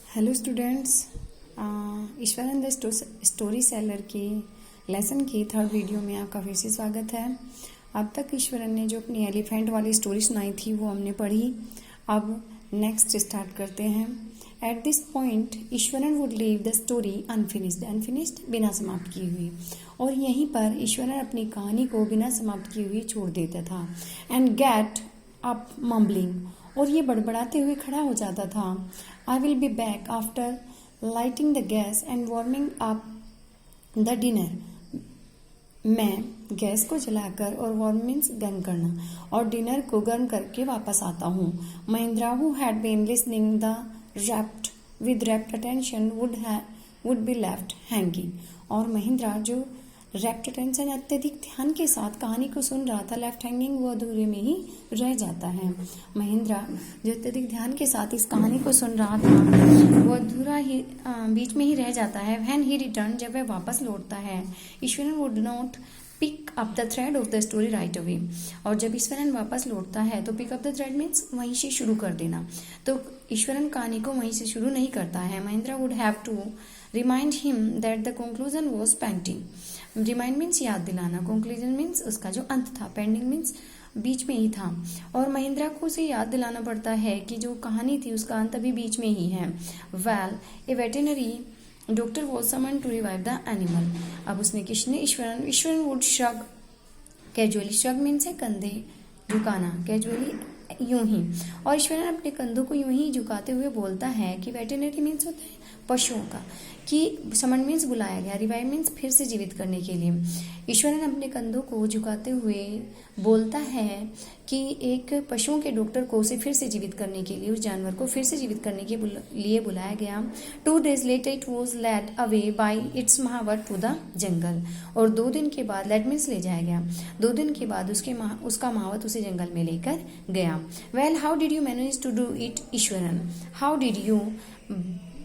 Hello students, Eswaran the story seller के lesson के third video में आपका फिर से स्वागत है। अब तक ईश्वरन ने जो अपनी एलिफेंट वाली स्टोरी सुनाई थी वो हमने पढ़ी। अब नेक्स्ट स्टार्ट करते हैं। At this point Eswaran would leave the story unfinished बिना समाप्त की हुई, और यहीं पर ईश्वरन अपनी कहानी को बिना समाप्त की हुई छोड़ देता था। एंड गेट अप मम्बलिंग, और ये बड़बड़ाते हुए खड़ा हो जाता था। I will be back after lighting the gas and warming up the dinner. मैं गैस को जलाकर, और वार्म मीन्स गर्म करना, और डिनर को गर्म करके वापस आता हूँ। Mahindra who had been listening the rapt attention would be left hanging, और महिंद्रा जो रैप्ट अटेंशन अत्यधिक ध्यान के साथ कहानी को सुन रहा था, लेफ्ट हैंगिंग वो अधूरे में ही रह जाता है। महिंद्रा जो अत्यधिक ध्यान के साथ इस कहानी को सुन रहा था वो अधूरा ही बीच में ही रह जाता है। व्हेन ही रिटर्न, जब वह वापस लौटता है, Iswaran would not pick up the thread of the story right away, और जब ईश्वरन वापस लौटता है तो pick up the thread means वहीं से शुरू कर देना। तो ईश्वरन कहानी को वहीं से शुरू नहीं करता है। Mahindra would have to remind him that the conclusion was pending. Remind means याद दिलाना, कंक्लूजन मीन्स उसका जो अंत था, पेंडिंग मीन्स बीच में ही था, और महिंद्रा को उसे याद दिलाना पड़ता है कि जो कहानी थी उसका अंत अभी बीच में ही है। Well a veterinary doctor was summon to revive the animal. अब उसने किसने? Iswaran would shrug casually, shrug means है कंधे झुकाना, कैजुअली यूं ही, और ईश्वरन अपने कंधों को यूं ही झुकाते हुए बोलता है कि वेटरनरी मीन्स होता है पशुओं का, कि समन मीन्स बुलाया गया, रिवाइव मीन्स फिर से जीवित करने के लिए। ईश्वरन अपने कंधों को झुकाते हुए बोलता है कि एक पशुओं के डॉक्टर को उसे फिर से जीवित करने के लिए, उस जानवर को फिर से जीवित करने के लिए बुलाया गया। 2 days later it was led away by its mahout to the jungle, और 2 दिन के बाद, लेट मीन्स ले जाया गया, 2 दिन के बाद उसका महावत उसे जंगल में लेकर गया। Well how did you manage to do it Eswaran? How did you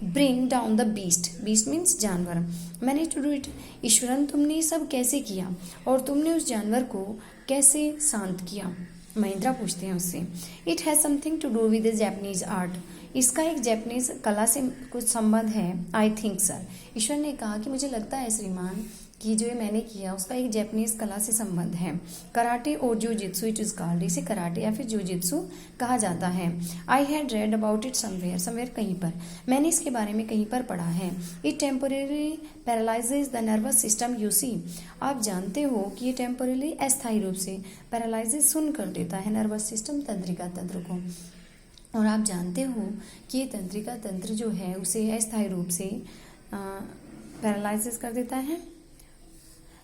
bring down the beast means जानवर, manage to do it Eswaran, तुमने सब कैसे किया, और तुमने उस जानवर को कैसे शांत किया? महिंद्रा पूछते हैं उससे। It has something to do with Japanese art, इसका एक जैपनीज कला से कुछ संबंध है। आई थिंक सर, ईश्वर ने कहा कि मुझे लगता है श्रीमान कि जो ये मैंने किया उसका एक जैपनीज कला से संबंध है। कराटे और जूजित्सु इट इज कॉल्ड, इसे कराटे या फिर जूजित्सु कहा जाता है। I had read about it somewhere कहीं पर, मैंने इसके बारे में कहीं पर पढ़ा है। It temporary paralyses the nervous system you see, आप जानते हो कि ये टेम्पोरेरी अस्थायी रूप से पैरालाइजेज सुन कर देता है नर्वस सिस्टम, तंत्रिका तंत्र को, और आप जानते हो कि ये तंत्रिका तंत्र जो है उसे अस्थायी रूप से पैरालाइजेज कर देता है।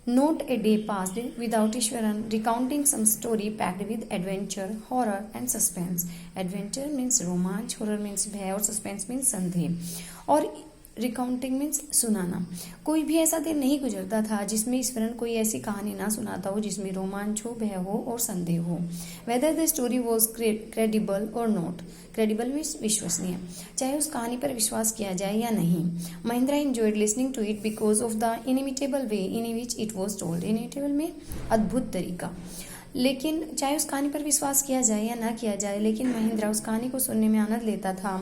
Not a day passed without Ishwaran recounting some story packed with adventure, horror and suspense. Adventure means रोमांच, horror means भय, और suspense means संदेह, और रिकाउंटिंग मीन्स सुनाना। कोई भी ऐसा दिन नहीं गुजरता था जिसमें ईश्वरन कोई ऐसी कहानी ना सुनाता हो जिसमें रोमांच हो, भय हो और संदेह हो। Whether the story was credible और नॉट, क्रेडिबल मीन्स विश्वसनीय, चाहे उस कहानी पर विश्वास किया जाए या नहीं। Mahindra enjoyed listening to it because of the inimitable way in which it was told. Inimitable में अद्भुत तरीका, लेकिन चाहे उस कहानी पर विश्वास किया जाए या ना किया जाए, लेकिन महिंद्रा उस कहानी को सुनने में आनंद लेता था,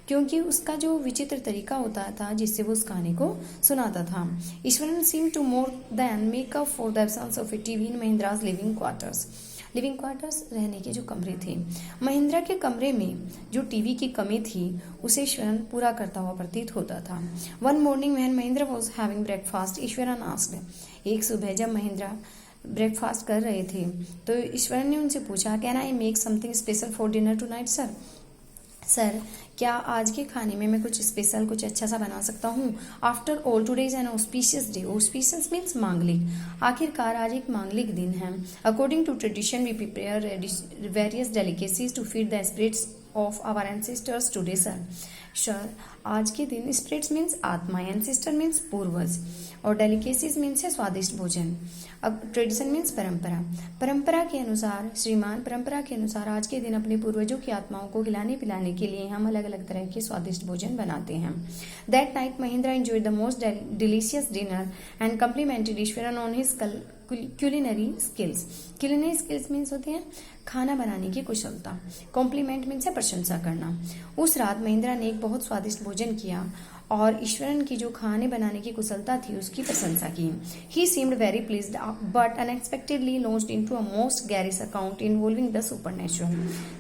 क्योंकि उसका जो विचित्र तरीका होता था जिससे वो उस कहानी को सुनाता था। Eswaran seem to more than make up for the absence of a TV in Mahendra's living quarters. Living quarters रहने के जो कमरे थे, महिंद्रा के कमरे में जो टीवी की कमी थी उसे ईश्वरन पूरा करता हुआ प्रतीत होता था। One morning when Mahindra was having breakfast, Eswaran asked, एक सुबह जब महिंद्रा ब्रेकफास्ट कर रहे थे तो ईश्वरन ने उनसे पूछा, can I make something special for dinner tonight sir? Sir, क्या आज के खाने में मैं कुछ स्पेशल, कुछ अच्छा सा बना सकता हूँ? After all today is an auspicious day, auspicious means मांगलिक, आखिरकार आज एक मांगलिक दिन है। According to tradition we prepare various delicacies to feed the spirits of our ancestors today sir. Sir, आज के दिन स्पिरिट्स मीन्स आत्मा, एंसेस्टर मीन्स पूर्वज, और डेलिकेसीज मीन्स है स्वादिष्ट भोजन। अब ट्रेडिशन मीन्स परंपरा, परंपरा के अनुसार श्रीमान, परंपरा के अनुसार आज के दिन अपने पूर्वजों की आत्माओं को खिलाने पिलाने के लिए हम अलग अलग तरह के स्वादिष्ट भोजन बनाते हैं। That night Mahindra enjoyed the most delicious dinner and complemented Eswaran on his culinary skills. Culinary skills means होते हैं खाना बनाने की कुशलता. कॉम्प्लीमेंट मीन्स है प्रशंसा करना. उस रात महिंद्रा ने एक बहुत स्वादिष्ट भोजन किया और ईश्वरन की जो खाने बनाने की कुशलता थी उसकी प्रशंसा की. He seemed very pleased but unexpectedly launched into a most garish account involving the supernatural.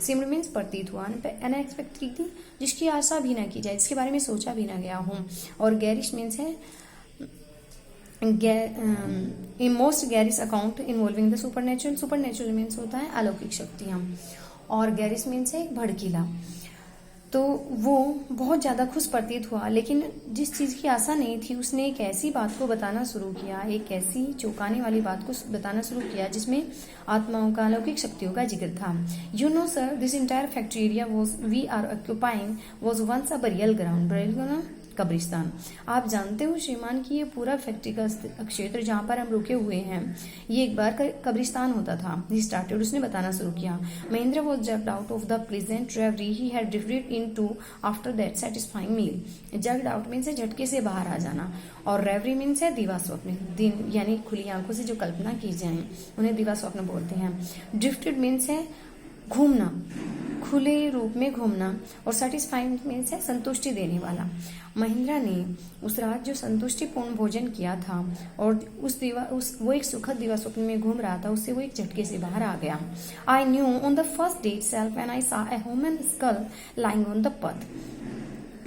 Seemed means प्रतीत हुआ, unexpectedly जिसकी आशा भी ना की जाए, जिसके बारे में सोचा भी ना गया हो. और garish means है in most garish account involving the supernatural. Supernatural means होता है अलौकिक शक्तियाँ और garish means है भड़कीला. तो वो बहुत ज़्यादा खुश प्रतीत हुआ, लेकिन जिस चीज़ की आशा नहीं थी उसने एक ऐसी बात को बताना शुरू किया, एक ऐसी चौंकाने वाली बात को बताना शुरू किया जिसमें आत्माओं का अलौकिक शक्तियों का जिक्र था. You know sir, this entire factory area we are occupying was once a burial ground. Burial कब्रिस्तान. आप जानते हो श्रीमान कि ये पूरा फैक्ट्री का क्षेत्र जहाँ पर हम रुके हुए हैं ये एक बार कब्रिस्तान होता था. ही स्टार्टेड, उसने बताना शुरू किया. Mahendra was jerked out of the pleasant reverie he had drifted into after that satisfying meal. Jerked out means है झटके से बाहर आ जाना और रेवरी मीन्स है दिवा स्वप्न, दिन यानी खुली आंखों से जो कल्पना की जाए उन्हें दिवा स्वप्न बोलते हैं. ड्रिफ्टेड मीन्स है घूमना, खुले रूप में घूमना और सेटिस्फाइंग मीन्स है संतुष्टि देने वाला. महिंद्रा ने उस रात जो संतुष्टिपूर्ण भोजन किया था और वो एक सुखद दिवा स्वप्न में घूम रहा था, उससे वो एक झटके से बाहर आ गया. I knew on the first day itself when I saw a human school lying on the path.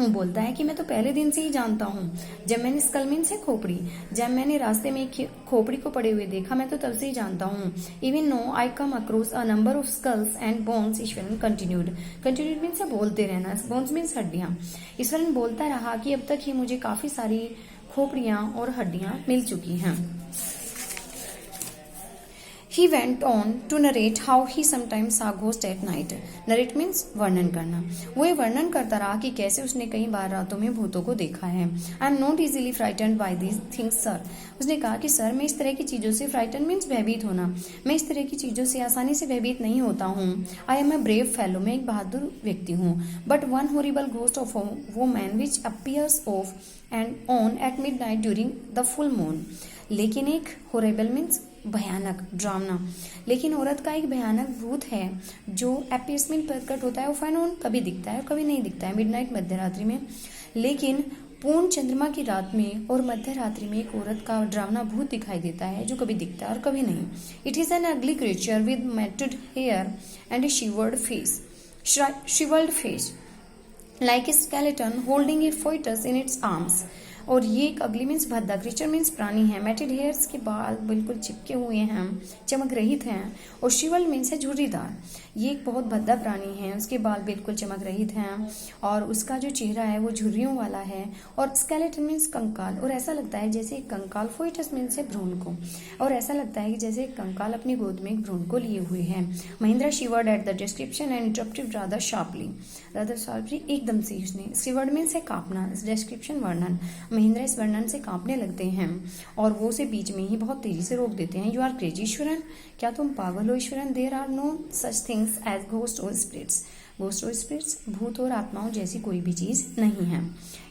बोलता है कि मैं तो पहले दिन से ही जानता हूँ, जब मैंने स्कल मीन्स है खोपड़ी, जब मैंने रास्ते में खोपड़ी को पड़े हुए देखा मैं तो तब से ही जानता हूँ. Even now I come across a number of skulls and bones. Iswaran continued means है बोलते रहना, बोन्स मीन्स हड्डियां. ईश्वरन बोलता रहा कि अब तक ही मुझे काफी सारी खोपड़ियां और हड्डियां मिल चुकी हैं. He went on to narrate how he sometimes saw ghosts at night. Narrate means वर्णन करना. वो ये वर्णन करता रहा कि कैसे उसने कई बार रातों में भूतों को देखा है. I am not easily frightened by these things, sir. उसने कहा कि सर मैं इस तरह की चीजों से फ्राइटन मीन्स भयभीत होना, मैं इस तरह की चीजों से आसानी से भयभीत नहीं होता हूँ. I am a brave fellow. मैं एक बहादुर व्यक्ति हूँ. But one horrible ghost of a woman which appears off and on at midnight during the full moon. लेकिन एक horrible means भयानक, ड्रामना. लेकिन औरत का एक भयानक भूत है जो एपियर्समेंट प्रकट होता है, वो फैनोन कभी दिखता है और कभी नहीं दिखता है. मिडनाइट मध्य रात्रि में, लेकिन पूर्ण चंद्रमा की रात में और मध्य रात्रि में एक औरत का ड्रावना भूत दिखाई देता है जो कभी दिखता है और कभी नहीं. It is an ugly creature with matted hair and a shrivelled face like a skeleton holding a foetus in its arms. और ये एक अगली मीन्स भद्दा, क्रीचर मीन्स प्राणी है. मैटेड हेयर्स के बाल बिल्कुल चिपके हुए हैं, चमक रहित हैं. और शिवल मीन्स है झुर्रीदार. ये एक बहुत भद्दा प्राणी है, उसके बाल बिल्कुल चमक रहित हैं और उसका जो चेहरा है वो झुर्रियों वाला है. और स्केलेटन मीन्स कंकाल, और ऐसा लगता है जैसे एक कंकाल. फोइटस मीन्स है भ्रूण को, और ऐसा लगता है कि जैसे एक कंकाल अपनी गोद में एक भ्रूण को लिए हुए है. Mahindra शिवर्ड at the description and interrupted rather sharply. एकदम से उसने, शिवर्ड मीन्स है कांपना, डिस्क्रिप्शन वर्णन. महिंद्रा इस वर्णन से कांपने लगते हैं और वो उसे बीच में ही बहुत तेजी से रोक देते हैं. यू आर क्रेजी ईश्वरन, क्या तुम पागल हो Eswaran. There are no such things as ghost और स्पिरिट्स. घोस्ट और स्पिरिट्स, भूत और आत्माओं जैसी कोई भी चीज नहीं है.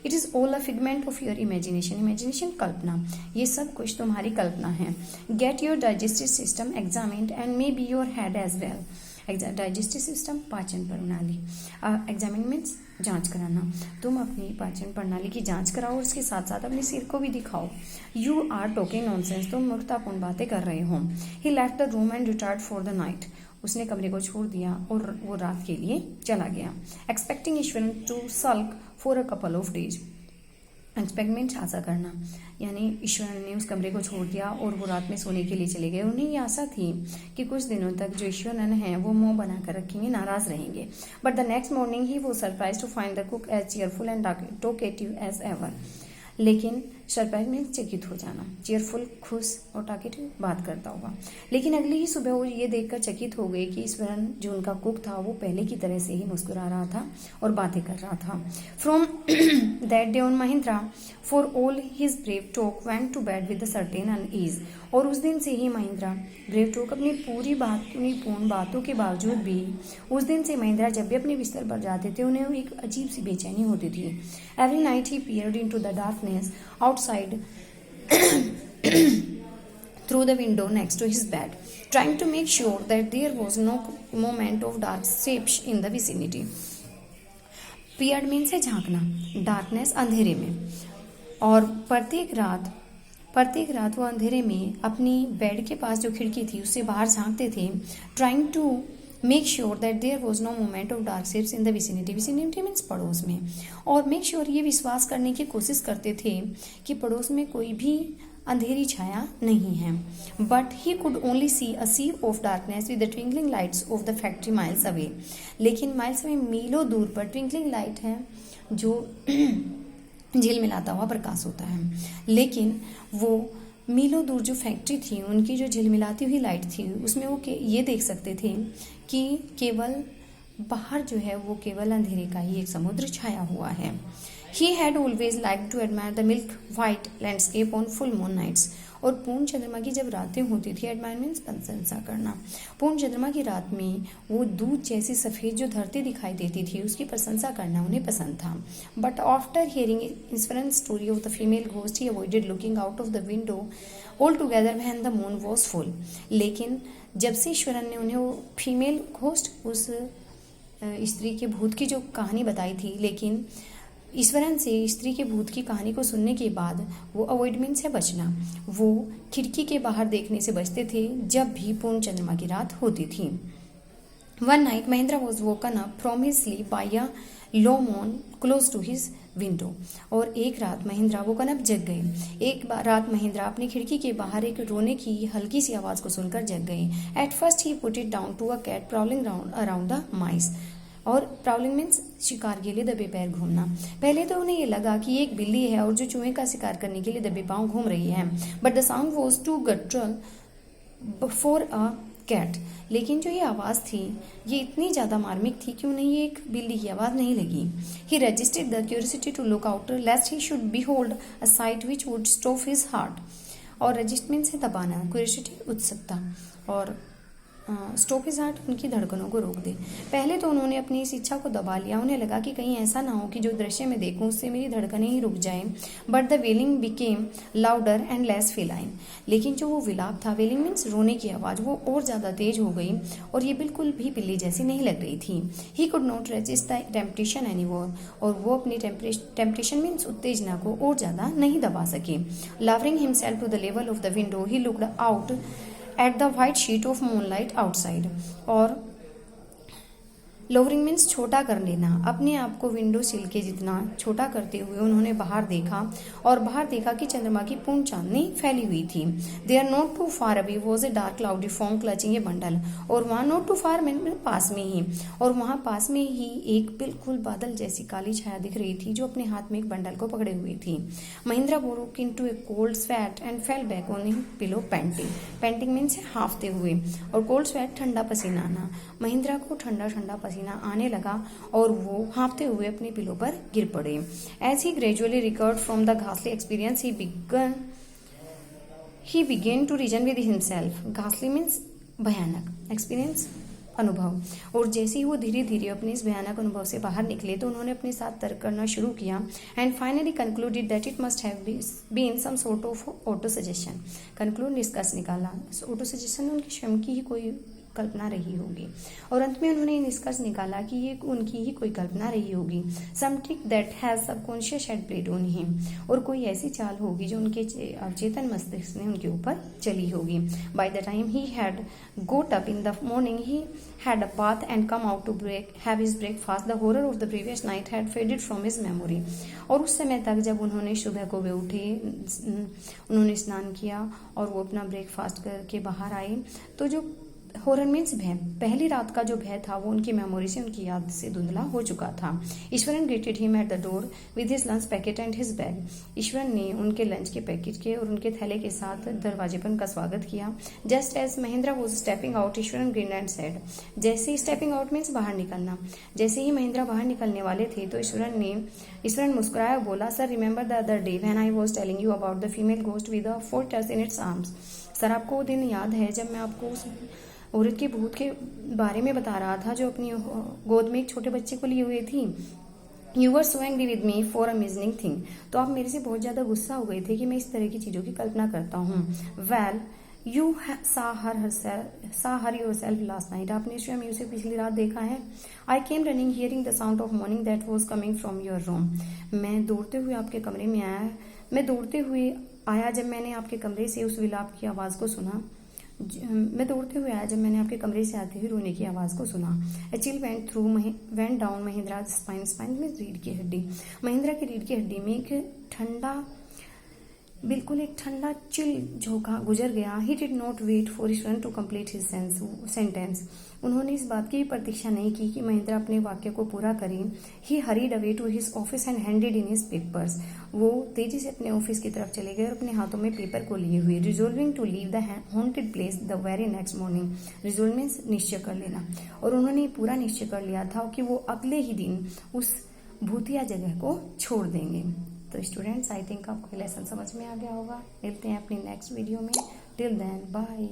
It is all a figment of your imagination. Imagination कल्पना, ये सब कुछ तुम्हारी कल्पना है. Get your digestive system examined and maybe your head as well. Digestive system, पाचन प्रणाली. एग्जामिन मीन्स जांच कराना. तुम अपनी पाचन प्रणाली की जांच कराओ और उसके साथ साथ अपने सिर को भी दिखाओ. You are talking nonsense. तुम मूर्खतापूर्ण बातें कर रहे हो. He left the room and retired for the night. उसने कमरे को छोड़ दिया और वो रात के लिए चला गया. Expecting Eswaran to sulk for a couple of days. Expect means आशा करना, यानी ईश्वरन ने उस कमरे को छोड़ दिया और वो रात में सोने के लिए चले गए. उन्हें ये आशा थी कि कुछ दिनों तक जो ईश्वरन है वो मुंह बनाकर रखेंगे, नाराज रहेंगे. बट द नेक्स्ट मॉर्निंग ही वो surprise to find the cook as cheerful and talkative as ever. लेकिन सरप्राइज मीन्स चकित हो जाना, चेयरफुल खुश और टॉकेटिव बात करता होगा. लेकिन अगली ही सुबह वो ये देखकर चकित हो गई कि ईश्वरन जो उनका कुक था वो पहले की तरह से ही मुस्कुरा रहा था और बातें कर रहा था. From that day on Mahindra for all his brave talk went to bed with certain unease. और उस दिन से ही महिंद्रा ब्रेव टॉक, अपनी पूर्ण बातों के बावजूद भी उस दिन से महिंद्रा जब भी अपने बिस्तर पर जाते थे उन्हें एक अजीब सी बेचैनी होती थी. Every night he peered into the darkness outside through the window next to his bed, trying to make sure that there was no movement of dark shapes in the vicinity. Peered means है झांकना, darkness अंधेरे में, और प्रत्येक रात वो अंधेरे में अपनी बेड के पास जो खिड़की थी उससे बाहर झांकते थे, trying to make sure that there was no movement of dark shapes in the vicinity. Vicinity means पड़ोस में, और मेक श्योर ये विश्वास करने की कोशिश करते थे कि पड़ोस में कोई भी अंधेरी छाया नहीं है. But he could only see a sea of darkness with the twinkling lights of the factory miles away. लेकिन माइल्स अवे, मीलों दूर पर ट्विंकलिंग लाइट है जो झिलमिलाता हुआ प्रकाश होता है, लेकिन वो मीलों दूर जो फैक्ट्री थी उनकी जो झिलमिलाती हुई लाइट थी उसमें वो ये देख सकते थे कि केवल बाहर जो है वो केवल अंधेरे का ही एक समुद्र छाया हुआ है. He had always liked to admire the milk white landscape on full moon nights. और पूर्ण चंद्रमा की जब रातें होती थी, एडमायर मीन्स प्रशंसा करना, पूर्ण चंद्रमा की रात में वो दूध जैसी सफ़ेद जो धरती दिखाई देती थी उसकी प्रशंसा करना उन्हें पसंद था. But after hearing inspirant story of the female ghost he avoided looking out of the window altogether when the moon was full. लेकिन जब से ईश्वरन ने उन्हें वो फीमेल घोस्ट, उस स्त्री के भूत की जो कहानी बताई थी, लेकिन ईश्वरन से स्त्री के भूत की कहानी को सुनने के बाद वो अवॉइडमेंट से बचना, वो खिड़की के बाहर देखने से बचते थे जब भी पूर्ण चंद्रमा की रात होती थी. One night Mahendra was woken up from his sleep by a low moan close to his window. और एक रात महिंद्रा वोकन अप जग गए. एक रात महिंद्रा अपनी खिड़की के बाहर एक रोने की हल्की सी आवाज को सुनकर जग गए. At first he put it down to a cat prowling around the mice. और प्राउलिंग मीन्स शिकार के लिए दबे पैर घूमना. पहले तो उन्हें ये लगा कि एक बिल्ली है और जो चूहे का शिकार करने के लिए दबे पांव घूम रही है. But the sound was too guttural for a cat. लेकिन जो ये आवाज़ थी ये इतनी ज़्यादा मार्मिक थी कि उन्हें ये एक बिल्ली की आवाज़ नहीं लगी. He registered the curiosity to look out lest he should behold a sight which would stop his heart. और रजिस्ट मीन्स है दबाना, क्यूरियोसिटी उत्सुकता, और स्टॉप हिज हार्ट उनकी धड़कनों को रोक दे. पहले तो उन्होंने अपनी इस इच्छा को दबा लिया. उन्हें लगा कि कहीं ऐसा ना हो कि जो दृश्य मैं देखूं उससे मेरी धड़कनें ही रुक जाएं. But the wailing became louder and less feline. लेकिन जो वो विलाप था, वेलिंग मीन्स रोने की आवाज़, वो और ज़्यादा तेज हो गई और ये बिल्कुल भी बिल्ली जैसी नहीं लग रही थी. He could not resist the temptation anymore. और वो अपनी टेम्पटेशन मीन्स उत्तेजना को और ज़्यादा नहीं दबा सके. Lowering himself to the level of the window he looked out at the white sheet of moonlight outside. और लोवरिंग मीन्स छोटा कर लेना, अपने आप को विंडो सिल के जितना छोटा करते हुए उन्होंने बाहर देखा, और बाहर देखा कि चंद्रमा की पूर्ण चांदनी फैली हुई थी. There not too far away was a dark cloudy form clutching a bundle. और वहाँ नॉट टू फार मीन पास में ही, और वहाँ पास में ही एक बिल्कुल बादल जैसी काली छाया दिख रही थी जो अपने हाथ में एक बंडल को पकड़े हुई थी. Mahendra broke into a cold sweat and fell back on him pillow panting. Panting means हाफते हुए, और कोल्ड स्वेट ठंडा पसीना आना. महिंद्रा को ठंडा ठंडा पसीना आने लगा और वो हाँफते हुए अपने पिलो पर गिर पड़े. As he gradually recovered from the घासली experience he began to reason with himself. घासली मीन्स भयानक, एक्सपीरियंस अनुभव. और जैसे ही वो धीरे धीरे अपने इस भयानक अनुभव से बाहर निकले तो उन्होंने अपने साथ तर्क करना शुरू किया. And finally concluded that it must have been some sort of auto suggestion. Conclude निष्कर्ष निकाला, ऑटो सजेशन उनकी स्वयं की ही कोई कल्पना रही होगी. और अंत में उन्होंने निष्कर्ष निकाला कि ये उनकी ही कोई कल्पना रही होगी. Some trick that has subconscious had played on him. और कोई ऐसी चाल होगी जो उनके अवचेतन मस्तिष्क ने उनके ऊपर चली होगी. By the time he had goat up in the morning he had a bath and come out to have his breakfast. The horror of the previous night had faded from his memory. और उस समय तक जब उन्होंने सुबह को वे उठे, उन्होंने स्नान किया और वो अपना ब्रेकफास्ट करके बाहर आए, तो जो हॉरर मीन्स भय, पहली रात का जो भय था वो उनकी मेमोरी से, उनकी याद से धुंधला हो चुका था. Eswaran greeted him at the door with his lunch packet and his bag. Eswaran ने उनके लंच के पैकेट के और उनके थैले के साथ दरवाजे पर उनका स्वागत किया. Just as Mahindra was stepping out, Ishwaran grinned and said. जैसे ही स्टेपिंग आउट मीन्स बाहर निकलना, जैसे ही महिंद्रा बाहर निकलने वाले थे तो ईश्वरन मुस्कुराया, बोला, sir remember the other day when I was telling you about the female ghost with the 4 touch in its arms. Sir आपको वो दिन याद है जब मैं आपको उस औरत के भूत के बारे में बता रहा था जो अपनी गोद में एक छोटे बच्चे को लिए हुए थी. You were so angry with me for amazing thing. तो आप मेरे से बहुत ज़्यादा गुस्सा हो गए थे कि मैं इस तरह की चीज़ों की कल्पना करता हूँ. Well you saw her yourself last night. आपने स्वयं उसे पिछली रात देखा है. I came running hearing the sound of mourning that was coming from your room. मैं दौड़ते हुए आपके कमरे में आया. मैं दौड़ते हुए आया जब मैंने आपके कमरे से उस विलाप की आवाज़ को सुना. मैं दौड़ते हुए आया जब मैंने आपके कमरे से आते हुए रोने की आवाज़ को सुना. A chill went down महिंद्रा's spine में रीढ़ की हड्डी. महिंद्रा की रीढ़ की हड्डी में एक ठंडा चिल झोंका गुजर गया. He did not wait for Ishwaran to complete his sentence. उन्होंने इस बात की प्रतीक्षा नहीं की कि महिंद्रा अपने वाक्य को पूरा करें. He hurried away to his office and handed in his papers. वो तेजी से अपने ऑफिस की तरफ चले गए और अपने हाथों में पेपर को लिए हुए. Resolving to leave the haunted place the very next morning. Resolve means निश्चय कर लेना. और उन्होंने पूरा निश्चय कर लिया था कि वो अगले ही दिन उस भूतिया जगह को छोड़ देंगे. तो स्टूडेंट्स, आई थिंक आपको लेसन समझ में आ गया होगा. मिलते हैं अपनी नेक्स्ट वीडियो में. Till then bye.